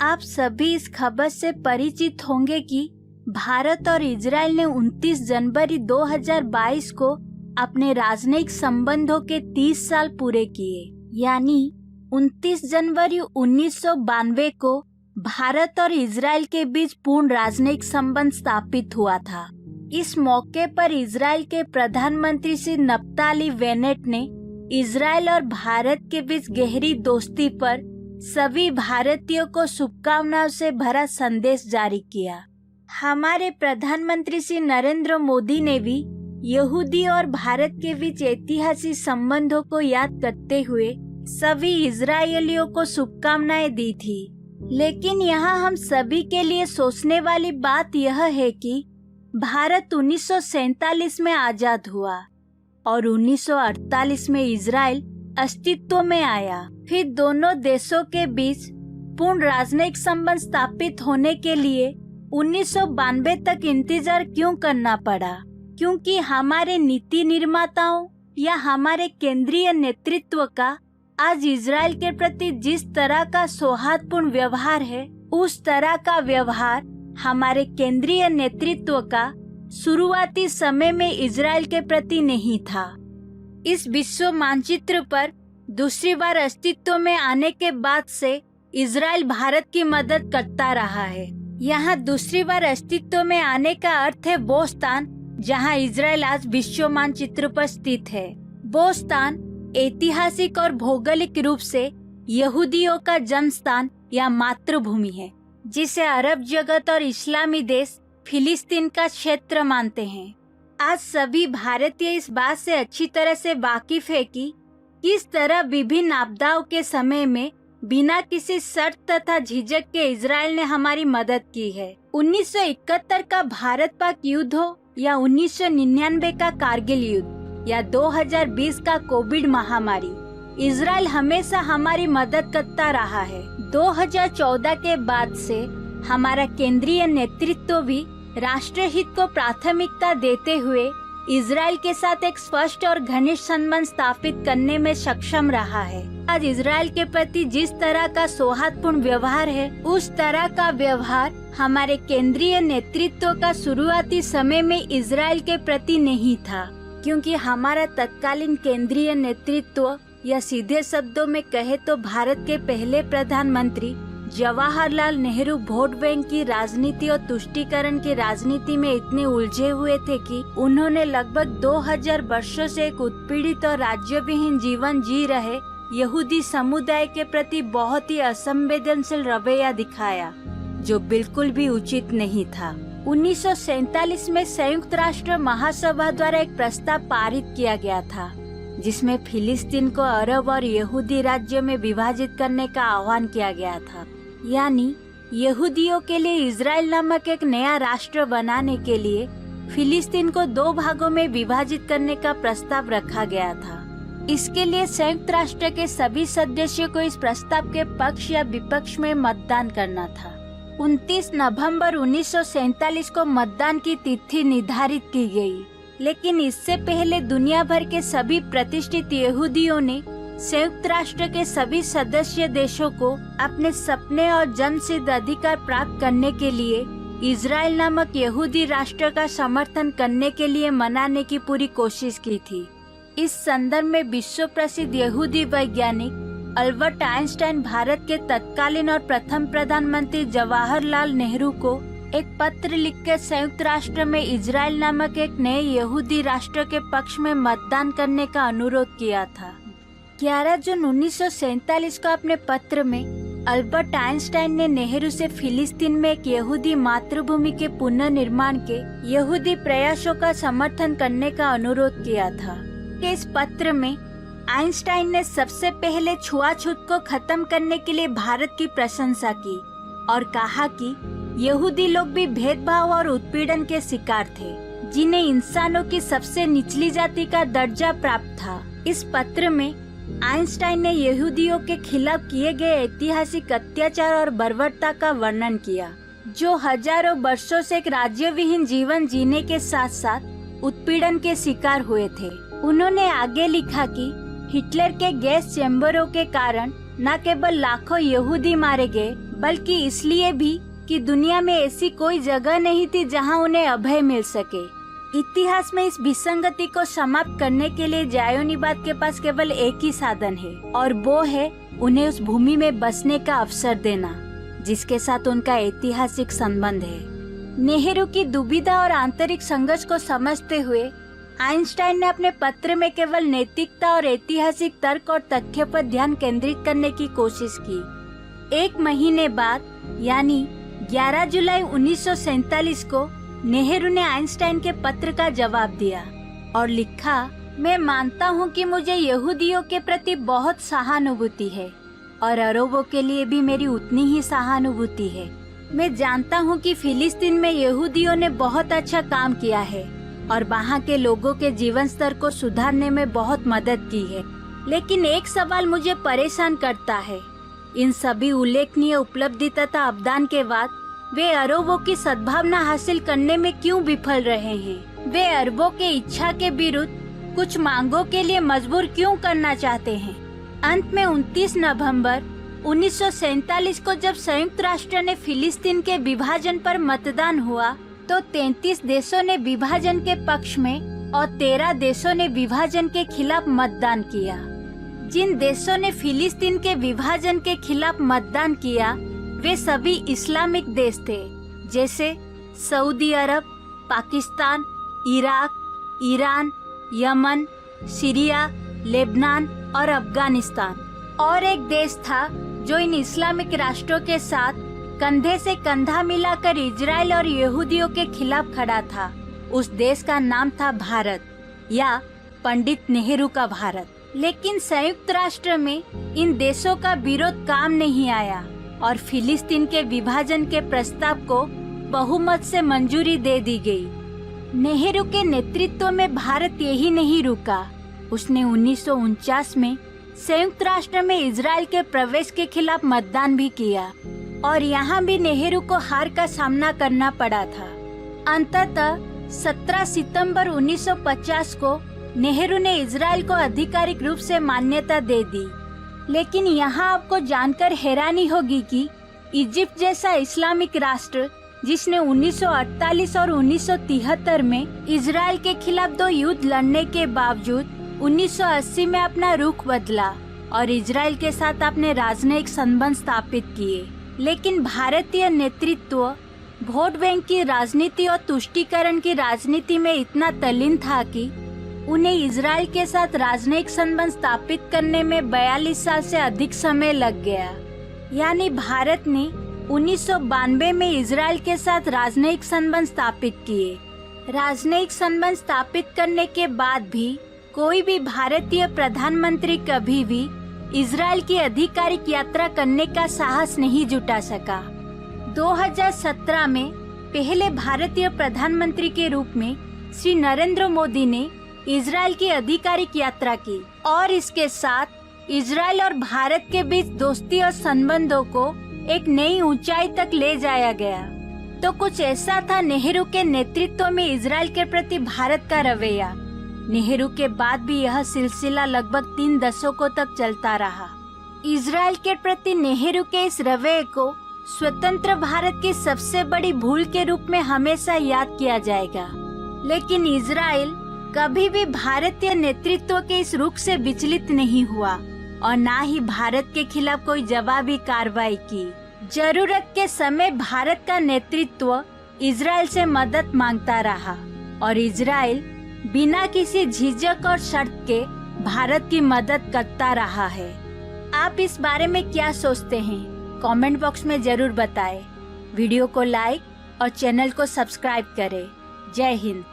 आप सभी इस खबर से परिचित होंगे कि भारत और इजराइल ने 29 जनवरी 2022 को अपने राजनयिक संबंधों के 30 साल पूरे किए। यानी 29 जनवरी 1992 को भारत और इजराइल के बीच पूर्ण राजनयिक संबंध स्थापित हुआ था। इस मौके पर इजराइल के प्रधानमंत्री श्री नफ्ताली बेनेट ने इजराइल और भारत के बीच गहरी दोस्ती पर सभी भारतीयों को शुभकामनाओं से भरा संदेश जारी किया। हमारे प्रधानमंत्री श्री नरेंद्र मोदी ने भी यहूदी और भारत के बीच ऐतिहासिक संबंधों को याद करते हुए सभी इजरायलियों को शुभकामनाएं दी थी। लेकिन यहाँ हम सभी के लिए सोचने वाली बात यह है कि भारत 1947 में आजाद हुआ और 1948 में इजराइल अस्तित्व में आया। फिर दोनों देशों के बीच पूर्ण राजनयिक संबंध स्थापित होने के लिए 1992 तक इंतजार क्यों करना पड़ा? क्योंकि हमारे नीति निर्माताओं या हमारे केंद्रीय नेतृत्व का आज इजराइल के प्रति जिस तरह का सौहार्दपूर्ण व्यवहार है, उस तरह का व्यवहार हमारे केंद्रीय नेतृत्व का शुरुआती समय में इजराइल के प्रति नहीं था। इस विश्व मानचित्र पर दूसरी बार अस्तित्व में आने के बाद से इजराइल भारत की मदद करता रहा है। यहाँ दूसरी बार अस्तित्व में आने का अर्थ है वो स्थान जहाँ इजराइल आज विश्व मानचित्र पर स्थित है। वो स्थान ऐतिहासिक और भौगोलिक रूप से यहूदियों का जन्म स्थान या मातृभूमि है, जिसे अरब जगत और इस्लामी देश फिलिस्तीन का क्षेत्र मानते हैं। आज सभी भारतीय इस बात से अच्छी तरह से वाकिफ है कि किस तरह विभिन्न आपदाओं के समय में बिना किसी शर्त तथा झिझक के इजराइल ने हमारी मदद की है। 1971 का भारत पाक युद्ध हो या 1999 का कारगिल युद्ध या 2020 का कोविड महामारी, इजराइल हमेशा हमारी मदद करता रहा है। 2014 के बाद से हमारा केंद्रीय नेतृत्व भी राष्ट्रहित को प्राथमिकता देते हुए इजराइल के साथ एक स्पष्ट और घनिष्ठ संबंध स्थापित करने में सक्षम रहा है। आज इजराइल के प्रति जिस तरह का सौहार्दपूर्ण व्यवहार है, उस तरह का व्यवहार हमारे केंद्रीय नेतृत्व का शुरुआती समय में इजराइल के प्रति नहीं था, क्योंकि हमारा तत्कालीन केंद्रीय नेतृत्व या सीधे शब्दों में कहे तो भारत के पहले प्रधानमंत्री जवाहरलाल नेहरू वोट बैंक की राजनीति और तुष्टीकरण की राजनीति में इतने उलझे हुए थे कि उन्होंने लगभग 2000 वर्षों से एक उत्पीड़ित और राज्य विहीन जीवन जी रहे यहूदी समुदाय के प्रति बहुत ही असंवेदनशील रवैया दिखाया, जो बिल्कुल भी उचित नहीं था। 1947 में संयुक्त राष्ट्र महासभा द्वारा एक प्रस्ताव पारित किया गया था, जिसमें फिलिस्तीन को अरब और यहूदी राज्य में विभाजित करने का आह्वान किया गया था। यानी यहूदियों के लिए इजराइल नामक एक नया राष्ट्र बनाने के लिए फिलिस्तीन को 2 भागों में विभाजित करने का प्रस्ताव रखा गया था। इसके लिए संयुक्त राष्ट्र के सभी सदस्यों को इस प्रस्ताव के पक्ष या विपक्ष में मतदान करना था। 29 नवंबर 1947 को मतदान की तिथि निर्धारित की गई, लेकिन इससे पहले दुनिया भर के सभी प्रतिष्ठित यहूदियों ने संयुक्त राष्ट्र के सभी सदस्य देशों को अपने सपने और जन्मसिद्ध अधिकार प्राप्त करने के लिए इजराइल नामक यहूदी राष्ट्र का समर्थन करने के लिए मनाने की पूरी कोशिश की थी। इस संदर्भ में विश्व प्रसिद्ध यहूदी वैज्ञानिक अल्बर्ट आइंस्टाइन भारत के तत्कालीन और प्रथम प्रधानमंत्री जवाहरलाल नेहरू को एक पत्र लिखकर संयुक्त राष्ट्र में इजराइल नामक एक नए यहूदी राष्ट्र के पक्ष में मतदान करने का अनुरोध किया था। 11 जून 1947 को अपने पत्र में अल्बर्ट आइंस्टाइन ने नेहरू से फिलिस्तीन में एक यहूदी मातृभूमि के पुनर्निर्माण के यहूदी प्रयासों का समर्थन करने का अनुरोध किया था। इस पत्र में आइंस्टाइन ने सबसे पहले छुआछूत को खत्म करने के लिए भारत की प्रशंसा की और कहा कि यहूदी लोग भी भेदभाव और उत्पीड़न के शिकार थे, जिन्हें इंसानों की सबसे निचली जाति का दर्जा प्राप्त था। इस पत्र में आइंस्टाइन ने यहूदियों के खिलाफ किए गए ऐतिहासिक अत्याचार और बर्बरता का वर्णन किया, जो हजारों वर्षों से एक राज्य विहीन जीवन जीने के साथ साथ उत्पीड़न के शिकार हुए थे। उन्होंने आगे लिखा कि हिटलर के गैस चैम्बरों के कारण न केवल लाखों यहूदी मारे गए, बल्कि इसलिए भी कि दुनिया में ऐसी कोई जगह नहीं थी जहां उन्हें अभय मिल सके। इतिहास में इस विसंगति को समाप्त करने के लिए जायोनीवाद के पास केवल एक ही साधन है, और वो है उन्हें उस भूमि में बसने का अवसर देना जिसके साथ उनका ऐतिहासिक संबंध है। नेहरू की दुविधा और आंतरिक संघर्ष को समझते हुए आइंस्टाइन ने अपने पत्र में केवल नैतिकता और ऐतिहासिक तर्क और तथ्य पर ध्यान केंद्रित करने की कोशिश की। एक महीने बाद यानी 11 जुलाई 1947 को नेहरू ने आइंस्टाइन के पत्र का जवाब दिया और लिखा, मैं मानता हूँ कि मुझे यहूदियों के प्रति बहुत सहानुभूति है और अरबों के लिए भी मेरी उतनी ही सहानुभूति है। मैं जानता हूँ कि फिलिस्तीन में यहूदियों ने बहुत अच्छा काम किया है और वहाँ के लोगों के जीवन स्तर को सुधारने में बहुत मदद की है, लेकिन एक सवाल मुझे परेशान करता है। इन सभी उल्लेखनीय उपलब्धि तथा अवदान के बाद वे अरबों की सद्भावना हासिल करने में क्यों विफल रहे हैं? वे अरबों के इच्छा के विरुद्ध कुछ मांगों के लिए मजबूर क्यों करना चाहते हैं? अंत में 29 नवंबर 1947 को जब संयुक्त राष्ट्र ने फिलिस्तीन के विभाजन पर मतदान हुआ तो 33 देशों ने विभाजन के पक्ष में और 13 देशों ने विभाजन के खिलाफ मतदान किया। जिन देशों ने फिलिस्तीन के विभाजन के खिलाफ मतदान किया वे सभी इस्लामिक देश थे, जैसे Saudi Arab, Pakistan, Iraq, Iran, Yemen, Syria, Lebanon और अफगानिस्तान। और एक देश था जो इन इस्लामिक राष्ट्रों के साथ कंधे से कंधा मिलाकर इजराइल और यहूदियों के खिलाफ खड़ा था। उस देश का नाम था भारत या पंडित नेहरू का भारत। लेकिन संयुक्त राष्ट्र में इन देशों का विरोध काम नहीं आया और फिलिस्तीन के विभाजन के प्रस्ताव को बहुमत से मंजूरी दे दी गई। नेहरू के नेतृत्व में भारत यही नहीं रुका, उसने 1949 में संयुक्त राष्ट्र में इजराइल के प्रवेश के खिलाफ मतदान भी किया और यहाँ भी नेहरू को हार का सामना करना पड़ा था। अंततः 17 सितंबर 1950 को नेहरू ने इजराइल को आधिकारिक रूप से मान्यता दे दी। लेकिन यहाँ आपको जानकर हैरानी होगी कि इजिप्ट जैसा इस्लामिक राष्ट्र जिसने 1948 और 1973 में इजराइल के खिलाफ 2 युद्ध लड़ने के बावजूद 1980 में अपना रुख बदला और इजराइल के साथ अपने राजनयिक संबंध स्थापित किए। लेकिन भारतीय नेतृत्व वोट बैंक की राजनीति और तुष्टीकरण की राजनीति में इतना तल्लीन था कि उन्हें इजराइल के साथ राजनयिक संबंध स्थापित करने में 42 साल से अधिक समय लग गया। यानी भारत ने 1992 में इजराइल के साथ राजनयिक संबंध स्थापित किए। राजनयिक संबंध स्थापित करने के बाद भी कोई भी भारतीय प्रधानमंत्री कभी भी इजराइल की आधिकारिक यात्रा करने का साहस नहीं जुटा सका। 2017 में पहले भारतीय प्रधानमंत्री के रूप में श्री नरेंद्र मोदी ने इजराइल की आधिकारिक यात्रा की और इसके साथ इजराइल और भारत के बीच दोस्ती और संबंधों को एक नई ऊंचाई तक ले जाया गया। तो कुछ ऐसा था नेहरू के नेतृत्व में इजराइल के प्रति भारत का रवैया। नेहरू के बाद भी यह सिलसिला लगभग 3 दशकों तक चलता रहा। इजराइल के प्रति नेहरू के इस रवैये को स्वतंत्र भारत की सबसे बड़ी भूल के रूप में हमेशा याद किया जाएगा। लेकिन इजराइल कभी भी भारतीय नेतृत्व के इस रुख से विचलित नहीं हुआ और न ही भारत के खिलाफ कोई जवाबी कार्रवाई की। जरूरत के समय भारत का नेतृत्व इजराइल से मदद मांगता रहा और इजराइल बिना किसी झिझक और शर्त के भारत की मदद करता रहा है। आप इस बारे में क्या सोचते हैं? कमेंट बॉक्स में जरूर बताएं। वीडियो को लाइक और चैनल को सब्सक्राइब करें। जय हिंद।